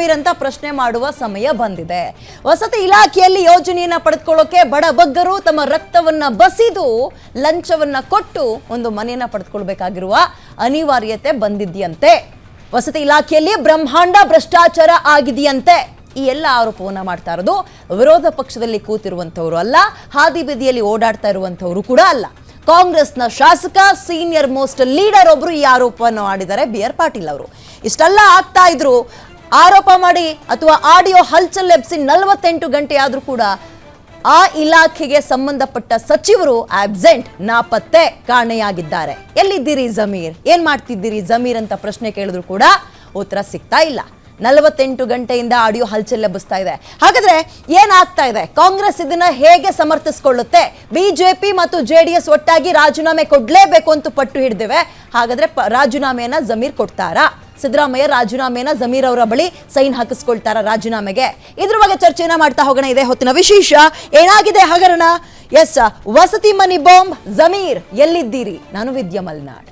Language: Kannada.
ಜಮೀರ್ ಅಂತ ಪ್ರಶ್ನೆ ಮಾಡುವ ಸಮಯ ಬಂದಿದೆ. ವಸತಿ ಇಲಾಖೆಯಲ್ಲಿ ಯೋಜನೆಯನ್ನ ಪಡೆದುಕೊಳ್ಳೋಕೆ ಬಡಬಗ್ಗರು ತಮ್ಮ ರಕ್ತವನ್ನ ಬಸಿದು ಲಂಚವನ್ನ ಕೊಟ್ಟು ಒಂದು ಮನೆಯನ್ನ ಪಡೆದುಕೊಳ್ಳಬೇಕಾಗಿರುವ ಅನಿವಾರ್ಯತೆ ಬಂದಿದೆಯಂತೆ. ವಸತಿ ಇಲಾಖೆಯಲ್ಲಿ ಬ್ರಹ್ಮಾಂಡ ಭ್ರಷ್ಟಾಚಾರ ಆಗಿದೆಯಂತೆ. ಈ ಎಲ್ಲ ಆರೋಪವನ್ನ ಮಾಡ್ತಾ ಇರೋದು ವಿರೋಧ ಪಕ್ಷದಲ್ಲಿ ಕೂತಿರುವಂತವರು ಅಲ್ಲ, ಹಾದಿ ಬೀದಿಯಲ್ಲಿ ಓಡಾಡ್ತಾ ಇರುವಂತವರು ಕೂಡ ಅಲ್ಲ. ಕಾಂಗ್ರೆಸ್ನ ಶಾಸಕ ಸೀನಿಯರ್ ಮೋಸ್ಟ್ ಲೀಡರ್ ಒಬ್ರು ಈ ಆರೋಪವನ್ನು ಮಾಡಿದ್ದಾರೆ, BR ಪಾಟೀಲ್ ಅವರು. ಇಷ್ಟೆಲ್ಲ ಆಗ್ತಾ ಇದ್ರು ಆರೋಪ ಮಾಡಿ ಅಥವಾ ಆಡಿಯೋ ಹಲ್ಚಲ್ ಎಬ್ಸಿ 48 ಗಂಟೆ ಆದ್ರೂ ಕೂಡ ಆ ಇಲಾಖೆಗೆ ಸಂಬಂಧಪಟ್ಟ ಸಚಿವರು ಆಬ್ಸೆಂಟ್, ನಾಪತ್ತೆ, ಕಾಣೆಯಾಗಿದ್ದಾರೆ. ಎಲ್ಲಿದ್ದೀರಿ ಜಮೀರ್, ಏನ್ ಮಾಡ್ತಿದ್ದೀರಿ ಜಮೀರ್ ಅಂತ ಪ್ರಶ್ನೆ ಕೇಳಿದ್ರು ಕೂಡ ಉತ್ತರ ಸಿಗ್ತಾ ಇಲ್ಲ. 48 ಗಂಟೆಯಿಂದ ಆಡಿಯೋ ಹಲ್ಚಲ್ ಎಬ್ಬಿಸ್ತಾ ಇದೆ. ಹಾಗಾದ್ರೆ ಏನಾಗ್ತಾ ಇದೆ? ಕಾಂಗ್ರೆಸ್ ಇದನ್ನ ಹೇಗೆ ಸಮರ್ಥಿಸಿಕೊಳ್ಳುತ್ತೆ? ಬಿಜೆಪಿ ಮತ್ತು JDS ಒಟ್ಟಾಗಿ ರಾಜೀನಾಮೆ ಕೊಡ್ಲೇಬೇಕು ಅಂತ ಪಟ್ಟು ಹಿಡಿದಿವೆ. ಹಾಗಾದ್ರೆ ರಾಜೀನಾಮೆಯನ್ನ ಜಮೀರ್ ಕೊಡ್ತಾರಾ? ಸಿದ್ದರಾಮಯ್ಯ ರಾಜೀನಾಮೆಯನ್ನ ಜಮೀರ್ ಅವರ ಬಳಿ ಸೈನ್ ಹಾಕಿಸ್ಕೊಳ್ತಾರ ರಾಜೀನಾಮೆಗೆ? ಇದ್ರ ಬಗ್ಗೆ ಚರ್ಚೆಯನ್ನ ಮಾಡ್ತಾ ಹೋಗೋಣ. ಇದೆ ಹೊತ್ತಿನ ವಿಶೇಷ. ಏನಾಗಿದೆ ಹಗರಣ? ಎಸ್, ವಸತಿ ಮನಿ ಬಾಂಬ್. ಜಮೀರ್ ಎಲ್ಲಿದ್ದೀರಿ? ನಾನು ವಿದ್ಯಾ ಮಲ್ನಾಡ್.